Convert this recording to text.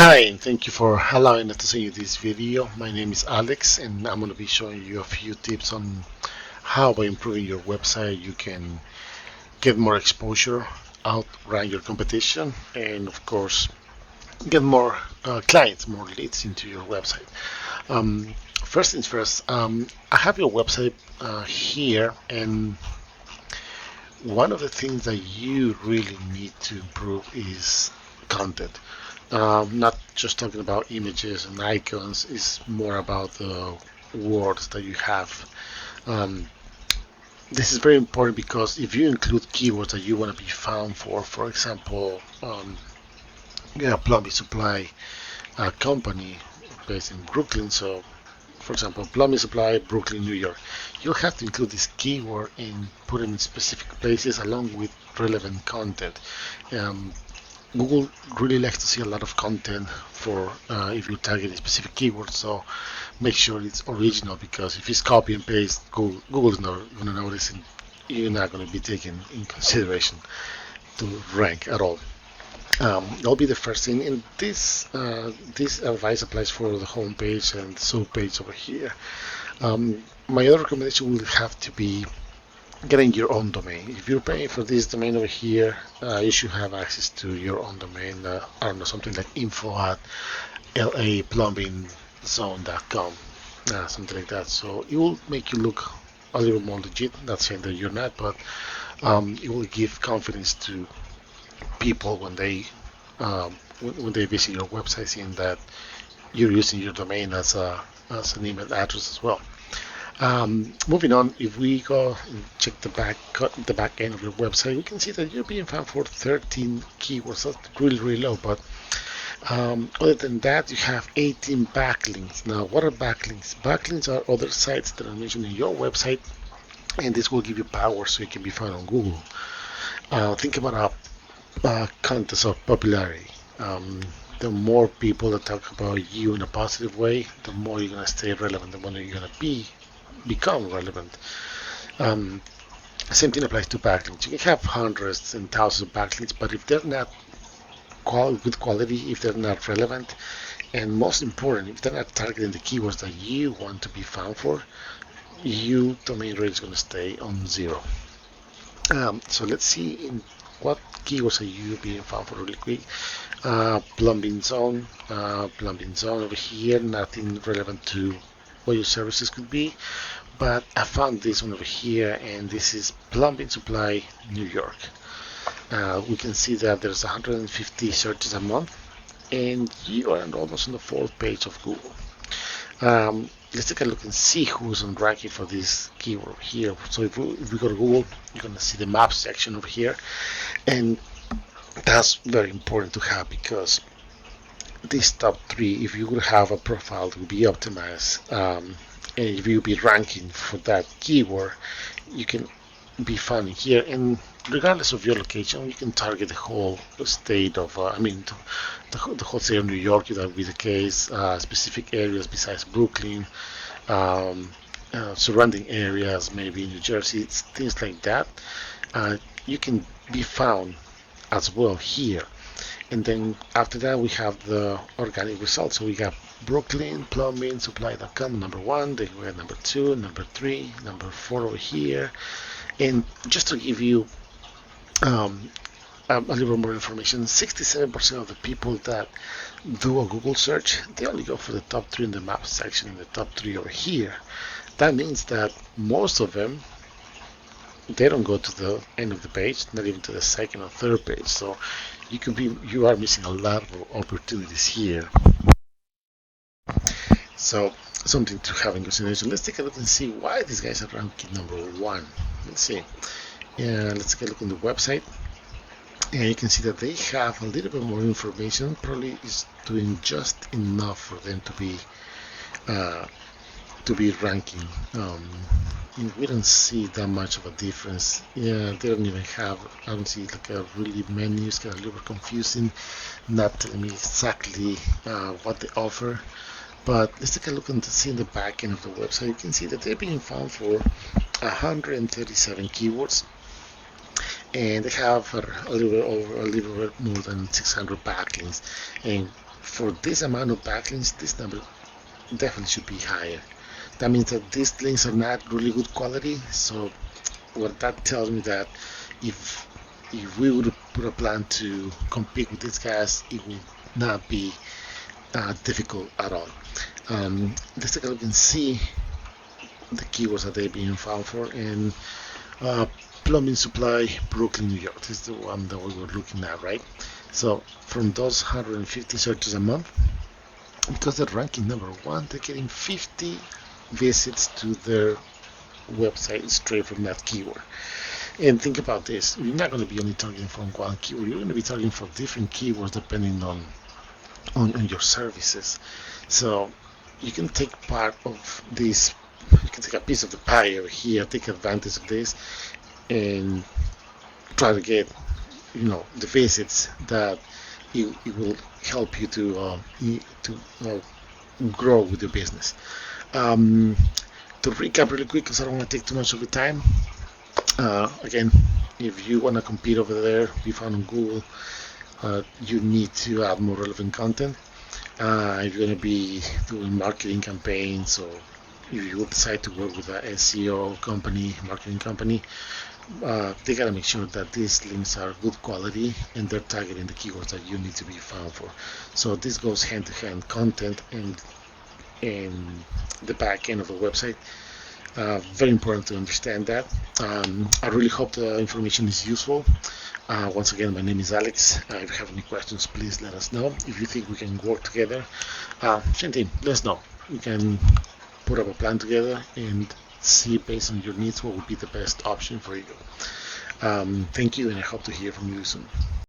Hi, and thank you for allowing us to see this video. My name is Alex, and I'm going to be showing you a few tips on how, by improving your website, you can get more exposure, outrun your competition, and of course, get more clients, more leads into your website. First things first, I have your website here, and one of the things that you really need to improve is content. Not just talking about images and icons, it's more about the words that you have. Um, this is very important because if you include keywords that you want to be found for example, plumbing supply company based in Brooklyn. So, for example, plumbing supply, Brooklyn, New York. You'll have to include this keyword and put it in specific places along with relevant content. Um, Google really likes to see a lot of content for if you target a specific keyword. So make sure it's original, because if it's copy and paste, Google is not going to notice, and you're not going to be taken in consideration to rank at all. That'll be the first thing. And this advice applies for the home page and the sub page over here. My other recommendation will have to be getting your own domain. If you're paying for this domain over here, you should have access to your own domain. I don't know, something like info at laplumbingzone.com, something like that. So it will make you look a little more legit. Not saying that you're not, but it will give confidence to people when they visit your website, seeing that you're using your domain as an email address as well. Moving on, if we go and check the back end of your website, we can see that you're being found for 13 keywords. That's really low, but other than that, you have 18 backlinks. Now, what are backlinks? Backlinks are other sites that are mentioned in your website, and this will give you power so you can be found on Google. Think about a contest of popularity. The more people that talk about you in a positive way, the more you're going to stay relevant, the more you're going to become relevant. Same thing applies to backlinks. You can have hundreds and thousands of backlinks, but if they're not good quality, if they're not relevant, and most important, if they're not targeting the keywords that you want to be found for, your domain rate is going to stay on zero. So let's see in what keywords are you being found for really quick. Plumbing zone over here, nothing relevant to what your services could be, but I found this one over here, and this is plumbing supply New York. We can see that there's 150 searches a month, and you are almost on the 4th page of Google. Let's take a look and see who's on ranking for this keyword here. So if we go to Google, you're going to see the map section over here, and that's very important to have, because these top 3, if you would have a profile that would be optimized, and if you be ranking for that keyword, you can be found in here. And regardless of your location, you can target the whole state of, the whole state of New York. That would be the case. Specific areas besides Brooklyn, surrounding areas, maybe New Jersey, things like that. You can be found as well here. And then after that, we have the organic results. So we got Brooklyn, plumbing, supply.com, number 1. Then we have number 2, number 3, number 4 over here. And just to give you a little more information, 67% of the people that do a Google search, they only go for the top 3 in the map section, and the top 3 over here. That means that most of them, they don't go to the end of the page, not even to the 2nd or 3rd page. So you are missing a lot of opportunities here. So something to have in consideration. Let's take a look and see why these guys are ranking number 1. Let's see. Let's take a look on the website, and you can see that they have a little bit more information. Probably is doing just enough for them to be ranking. We don't see that much of a difference. Yeah, they don't even have, I don't see like a really menu. It's kind of a little confusing, not telling me exactly what they offer. But let's take a look and see in the back end of the website. You can see that they're being found for 137 keywords, and they have a little bit more than 600 backlinks. And for this amount of backlinks, this number definitely should be higher. That means that these links are not really good quality. So what that tells me that if we would put a plan to compete with these guys, it would not be difficult at all. Let's take a look and see the keywords that they're being found for. And plumbing supply, Brooklyn, New York. This is the one that we were looking at, right? So from those 150 searches a month, because they're ranking number one, they're getting 50 visits to their website straight from that keyword. And think about this, you're not going to be only targeting from one keyword, you're going to be targeting for different keywords depending on your services. So you can take part of this, you can take a piece of the pie over here, take advantage of this, and try to get the visits that it will help you to grow with your business. To recap really quick, because I don't want to take too much of the time. Again, if you want to compete over there, be found on Google, you need to add more relevant content. If you're going to be doing marketing campaigns, or if you decide to work with an SEO company, marketing company, they gotta make sure that these links are good quality and they're targeting the keywords that you need to be found for. So this goes hand to hand, content and the back end of the website. Very important to understand that. I really hope the information is useful. Once again, my name is Alex. If you have any questions, please let us know. If you think we can work together, same thing, let us know. We can put up a plan together and see based on your needs what would be the best option for you. Thank you, and I hope to hear from you soon.